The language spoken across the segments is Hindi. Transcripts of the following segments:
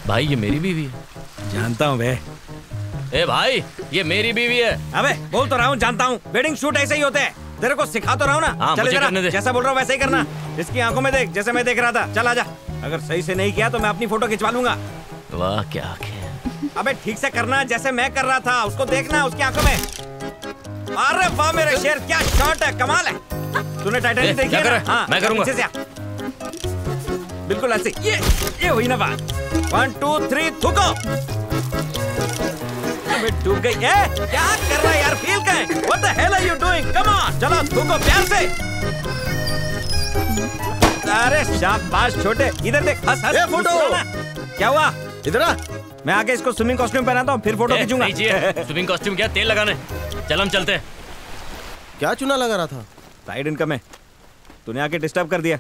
भाई ये मेरी बीवी है। जानता हूँ बे। ए भाई ये मेरी बीवी है। अबे बोल तो रहा हूँ, जानता हूँ। वेडिंग शूट ऐसे ही होते हैं, तेरे को सिखा तो रहा हूँ ना। हाँ, चल मुझे इधर आ, करने दे। जैसा बोल रहा हूँ वैसे ही करना। इसकी आंखों में देख, जैसे मैं देख रहा था। चल आजा। अगर सही से नहीं किया तो मैं अपनी फोटो खिंचवा लूंगा। वाह क्या आंखें। अबे ठीक से करना, जैसे मैं कर रहा था। उसको देखना उसकी आंखों में। अरे वाह मेरे शेर, क्या शॉट है, कमाल है। तूने टाइटैनिक देखी है ना? हाँ, मैं करूंगा। बिल्कुल ऐसे। ये हुई ना बात। 1 2 3 थूको। अबे डूब गई। क्या कर रहा है यार, फील का है। What the hell are you doing? Come on, चलो थूको प्यार से। अरे शाबाश छोटे, इधर देख, हंस हंस। फोटो। क्या हुआ? इधर आ। मैं आके इसको स्विमिंग कॉस्ट्यूम पहनाता हूँ, फिर फोटो खींचूंगा। स्विमिंग कॉस्ट्यूम क्या, तेल लगाने। चल हम चलते हैं। क्या चुना लगा रहा था? साइड इनकम है, तूने आके डिस्टर्ब कर दिया।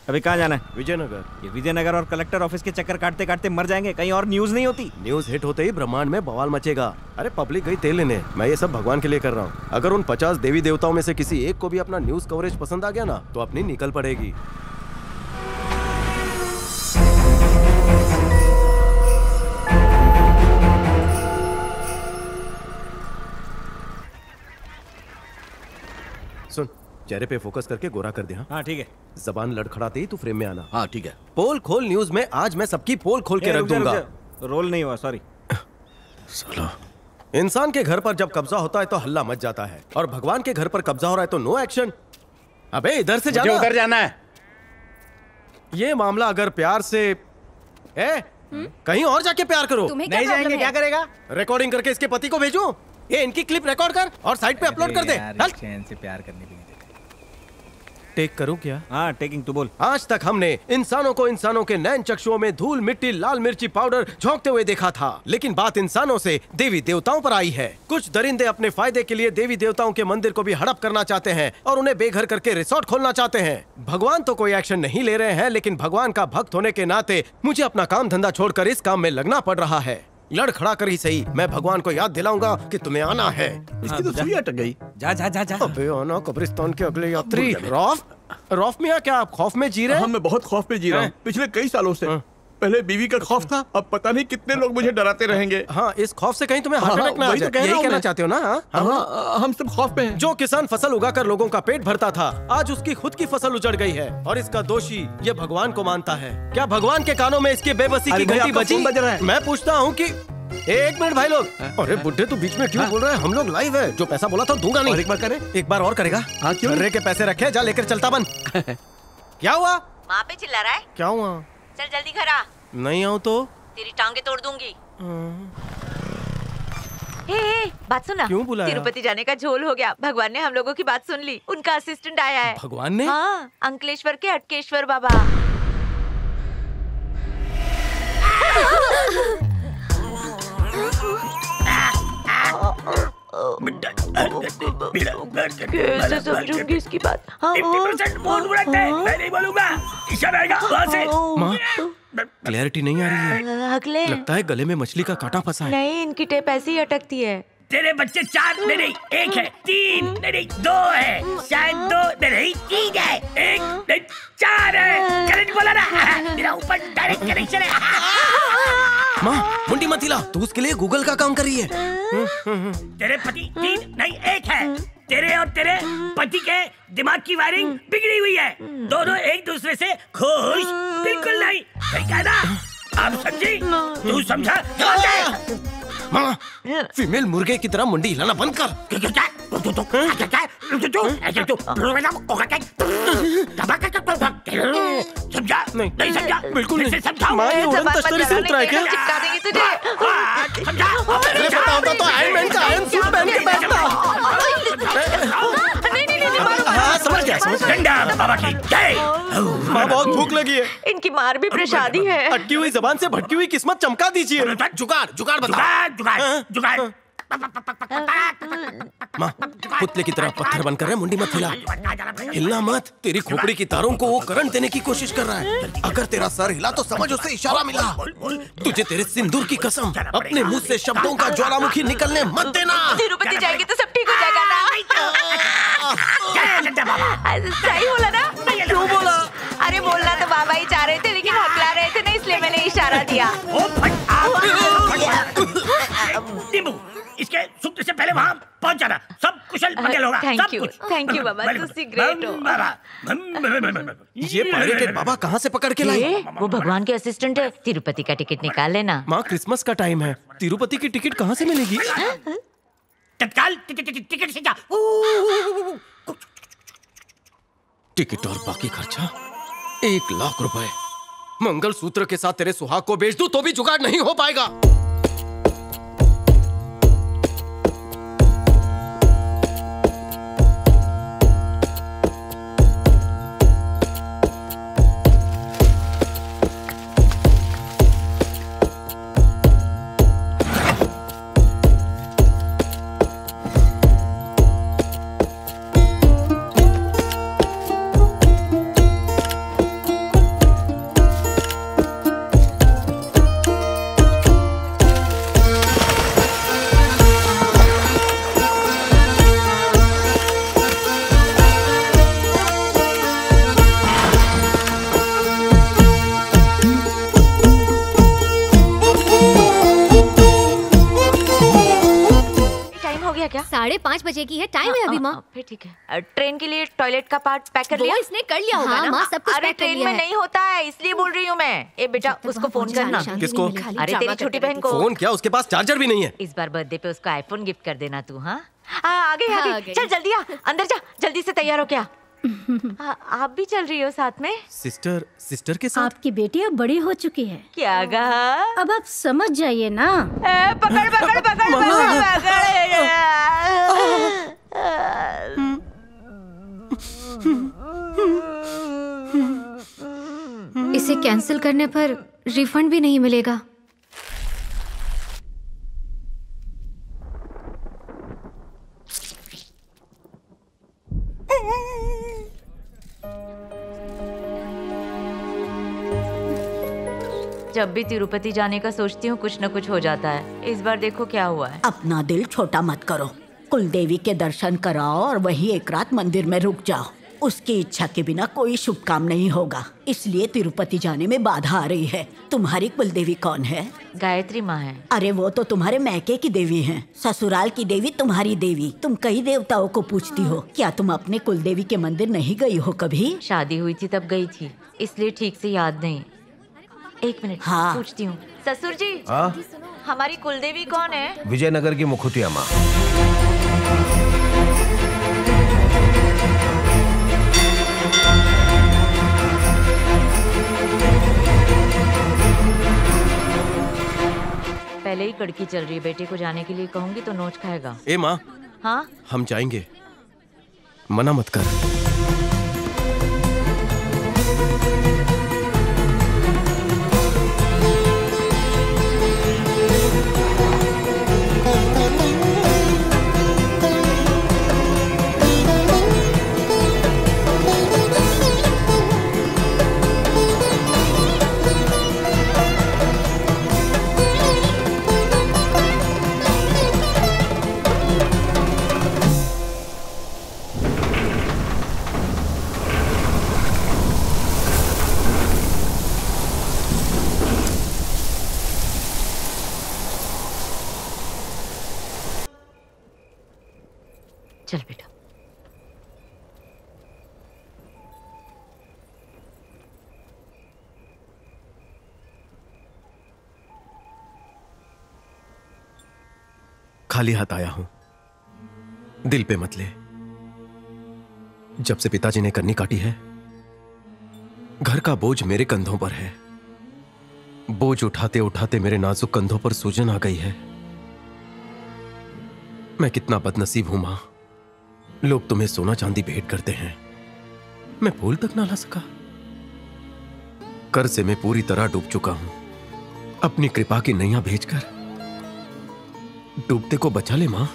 अभी कहाँ जाना है? विजयनगर। ये विजयनगर और कलेक्टर ऑफिस के चक्कर काटते काटते मर जाएंगे, कहीं और न्यूज नहीं होती। न्यूज हिट होते ही ब्रह्मांड में बवाल मचेगा। अरे पब्लिक गई तेल लेने, मैं ये सब भगवान के लिए कर रहा हूँ। अगर उन 50 देवी देवताओं में से किसी एक को भी अपना न्यूज कवरेज पसंद आ गया ना, तो अपनी निकल पड़ेगी। सुन, चेहरे पे फोकस करके गोरा कर दे। हाँ ठीक है। जबान लड़खड़ाते ही तू फ्रेम में आना। हाँ ठीक है। पोल खोल न्यूज में आज मैं सबकी पोल खोल के रख दूंगा। रोल नहीं हुआ, सॉरी। साला, इंसान के घर पर जब कब्जा होता है तो हल्ला मच जाता है, और भगवान के घर पर कब्जा हो रहा है तो नो एक्शन। अबे इधर से जाना। उधर जाना है। ये मामला अगर प्यार से कहीं और जाके प्यार करो। नहीं जाएंगे, क्या करेगा? रिकॉर्डिंग करके इसके पति को भेजूं? ये इनकी क्लिप रिकॉर्ड कर और साइट पे अपलोड कर दे। चैन से प्यार करने भी नहीं देते। टेक करूं क्या? हाँ टेकिंग, तू बोल। आज तक हमने इंसानों को इंसानों के नैन चक्षुओं में धूल मिट्टी लाल मिर्ची पाउडर झोंकते हुए देखा था, लेकिन बात इंसानों से देवी देवताओं पर आई है। कुछ दरिंदे अपने फायदे के लिए देवी देवताओं के मंदिर को भी हड़प करना चाहते हैं और उन्हें बेघर करके रिसोर्ट खोलना चाहते हैं। भगवान तो कोई एक्शन नहीं ले रहे हैं, लेकिन भगवान का भक्त होने के नाते मुझे अपना काम धंधा छोड़कर इस काम में लगना पड़ रहा है। लड़खड़ा कर ही सही, मैं भगवान को याद दिलाऊंगा कि तुम्हें आना है। इसकी तो सुई अटक गई। जा जा जा जा। अबे आना कब्रिस्तान के अगले यात्री। रौफ मियां, क्या आप खौफ में जी रहे हैं? मैं बहुत खौफ में जी रहा हूँ पिछले कई सालों से। पहले बीवी का खौफ था, अब पता नहीं कितने लोग मुझे डराते रहेंगे। हाँ, इस खौफ से कहीं तुम्हें हार्ट अटैक ना आ जाए, यही कहना चाहते हो ना? हाँ, हम सब खौफ में हैं। जो किसान फसल उगाकर लोगों का पेट भरता था, आज उसकी खुद की फसल उजड़ गई है और इसका दोषी ये भगवान को मानता है। क्या भगवान के कानों में इसकी बेबसी की घंटी बजी? मैं पूछता हूँ कि एक मिनट भाई लोग। अरे बुड्ढे, तू बीच में क्यों बोल रहा है? हम लोग लाइव है। जो पैसा बोला था दूंगा नहीं। एक बार करे। एक बार और करेगा? हाँ क्यों? के पैसे रखे, जा लेकर चलता बन। क्या हुआ? वहाँ पे चिल्ला रहा है। क्या हुआ? चल जल्दी घर आ। नहीं आऊँ तो तेरी टांगे तोड़ दूंगी। हे, बात सुना। क्यों बुलाया? तिरुपति जाने का झोल हो गया। भगवान ने हम लोगों की बात सुन ली। उनका असिस्टेंट आया है। भगवान ने? हाँ, अंकलेश्वर के अटकेश्वर बाबा। कैसे समझूंगी इसकी बात? हाँ, 50% बोल रखते हैं, मैं नहीं बोलूंगा। ईशान आएगा वहाँ से। माँ, क्लैरिटी नहीं आ रही है। हकले। लगता है गले में मछली का कांटा फंसा है। नहीं, इनकी टेप ऐसे ही अटकती है। तेरे बच्चे 4 नहीं 1 है, 3 नहीं 2 है, शायद 2 नहीं 3 है, 1 नहीं 4 है। करेक्ट बोला ना? मेरा ऊपर डायरेक्ट कनेक्शन है। माँ, मुंडी मत हिला, तू उसके लिए गूगल का काम कर रही है। तेरे पति 3 नहीं 1 है। तेरे और तेरे पति के दिमाग की वायरिंग बिगड़ी हुई है। दोनों एक दूसरे से खुश बिल्कुल नहीं। सही कहा ना? आप समझी? तू समझा? माँ, फीमेल मुर्गे की तरह मुंडी हिलाना बंद कर। समझा? नहीं समझा? बिल्कुल नहीं। समझाओ। माँ, ये उड़न तश्तरी से उतरा है क्या? चिपका देंगे तुझे। समझा? अरे पता होता तो आयरन मैन का आयरन सूट पहन के बैठता। हाँ, समझ गया, समझ गया। बाबा की जय। माँ, बहुत भूख लगी है। इनकी मार भी प्रसादी है। अटकी हुई जबान से भटकी हुई किस्मत चमका दीजिए। जुगाड़ जुगाड़ बता। जुगाड़। माँ, पुतले की तरह पत्थर बनकर है, मुंडी मत हिला। हिलना मत, तेरी खोपड़ी की तारों को वो करंट देने की कोशिश कर रहा है। अगर तेरा सर हिला तो समझ उसे इशारा मिला। तुझे तेरे सिंदूर की कसम, अपने मुंह से शब्दों का ज्वालामुखी निकलने मत देना। तिरुपति जाएंगे तो सब ठीक हो जाएगा ना? सही बोला ना? क्यों बोला? अरे बोलना तो बाबा ही चाह रहे थे, लेकिन हकला रहे थे ना, इसलिए मैंने इशारा दिया। ओ नींबू, इसके सूखने से पहले वहाँ पहुँच जाना। सब कुशल मंगल होगा। थैंक यू बाबा, तुसी ग्रेट हो। ये पायरेटेड बाबा कहाँ से पकड़ के लाई? वो भगवान के असिस्टेंट है। तिरुपति का टिकट निकाल लेना। माँ, क्रिसमस का टाइम है, तिरुपति की टिकट कहाँ से मिलेगी? तत्काल टिकट से जा। टिकट और बाकी खर्चा 1 लाख रुपए। मंगलसूत्र के साथ तेरे सुहाग को बेच दूं तो भी जुगाड़ नहीं हो पाएगा। क्या? 5:30 बजे की है, टाइम है अभी माँ। फिर ठीक है। ट्रेन के लिए टॉयलेट का पार्ट पैक कर लिया? इसने कर लिया होगा ना माँ, सब कुछ अरे पैक कर ट्रेन लिया में है। नहीं होता है, इसलिए बोल रही हूँ मैं। ए बेटा, उसको फोन करना। किसको? अरे तेरी छोटी बहन को। फोन क्या? उसके पास चार्जर भी नहीं है। इस बार बर्थडे पे उसको आईफोन गिफ्ट कर देना तू। हाँ आगे चल, जल्दी आ, अंदर जा, जल्दी से तैयार हो। क्या आप भी चल रही हो साथ में? सिस्टर के साथ? आपकी बेटी अब बड़ी हो चुकी है। क्या कहा? अब आप समझ जाइए ना। पकड़ पकड़ पकड़ पकड़। इसे कैंसिल करने पर रिफंड भी नहीं मिलेगा। जब भी तिरुपति जाने का सोचती हूँ कुछ न कुछ हो जाता है। इस बार देखो क्या हुआ है। अपना दिल छोटा मत करो, कुलदेवी के दर्शन कराओ और वहीं एक रात मंदिर में रुक जाओ। उसकी इच्छा के बिना कोई शुभ काम नहीं होगा, इसलिए तिरुपति जाने में बाधा आ रही है। तुम्हारी कुलदेवी कौन है? गायत्री माँ है। अरे वो तो तुम्हारे मैके की देवी हैं। ससुराल की देवी तुम्हारी देवी। तुम कई देवताओं को पूछती हो, क्या तुम अपने कुलदेवी के मंदिर नहीं गई हो कभी? शादी हुई थी तब गई थी, इसलिए ठीक से याद नहीं। 1 मिनट, हाँ पूछती हूँ। ससुर जी, हमारी कुलदेवी कौन है? विजयनगर की मुखुतिया माँ। पहले ही कड़की चल रही है। बेटे को जाने के लिए कहूंगी तो नोच खाएगा। ए माँ, हाँ हम जाएंगे, मना मत कर। चल बेटा। खाली हाथ आया हूं, दिल पे मत ले। जब से पिताजी ने कन्नी काटी है, घर का बोझ मेरे कंधों पर है। बोझ उठाते उठाते मेरे नाजुक कंधों पर सूजन आ गई है। मैं कितना बदनसीब हूं मां, लोग तुम्हें सोना चांदी भेंट करते हैं, मैं फूल तक ना ला सका। कर्ज से मैं पूरी तरह डूब चुका हूं। अपनी कृपा की नैया भेजकर डूबते को बचा ले मां।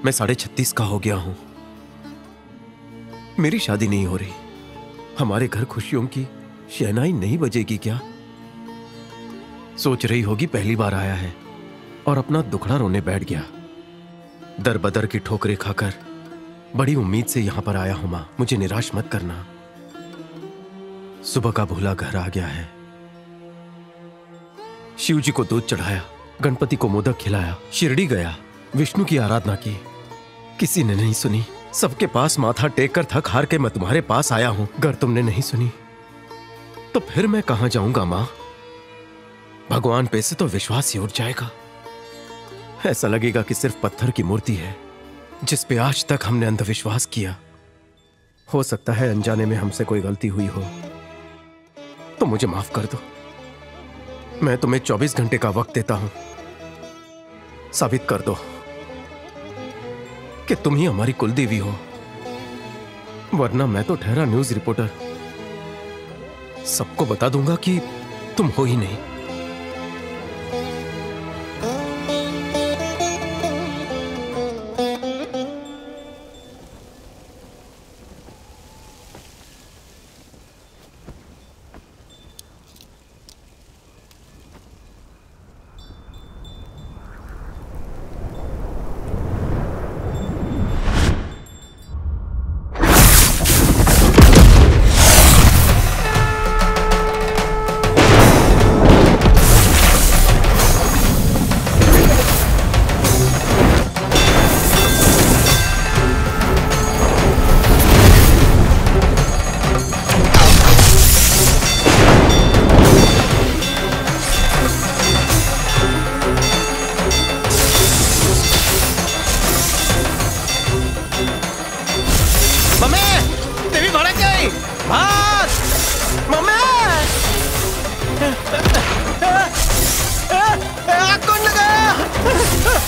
मैं 36.5 का हो गया हूं, मेरी शादी नहीं हो रही। हमारे घर खुशियों की शहनाई नहीं बजेगी क्या? सोच रही होगी पहली बार आया है और अपना दुखड़ा रोने बैठ गया। दर बदर की ठोकरें खाकर बड़ी उम्मीद से यहां पर आया हूं मां, मुझे निराश मत करना। सुबह का भूला घर आ गया है, शिव जी को दूध चढ़ाया, गणपति को मोदक खिलाया, शिरडी गया, विष्णु की आराधना की। किसी ने नहीं सुनी। सबके पास माथा टेक कर थक हार के मैं तुम्हारे पास आया हूं। अगर तुमने नहीं सुनी तो फिर मैं कहां जाऊंगा मां? भगवान पे से तो विश्वास ही उठ जाएगा। ऐसा लगेगा कि सिर्फ पत्थर की मूर्ति है जिस पे आज तक हमने अंधविश्वास किया। हो सकता है अनजाने में हमसे कोई गलती हुई हो, तो मुझे माफ कर दो। मैं तुम्हें 24 घंटे का वक्त देता हूं। साबित कर दो कि तुम ही हमारी कुलदेवी हो, वरना मैं तो ठहरा न्यूज रिपोर्टर। सबको बता दूंगा कि तुम हो ही नहीं।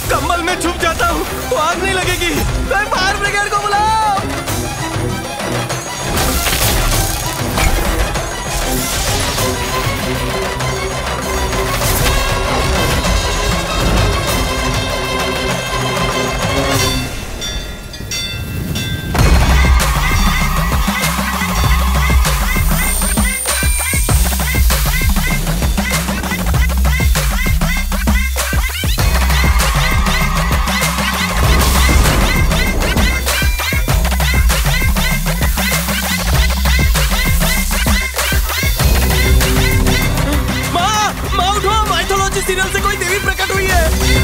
कंबल में छुप जाता हूँ तो आग नहीं लगेगी। कोई फायर ब्रिगेड को बुलाओ। सीरियल से कोई देवी प्रकट हुई है।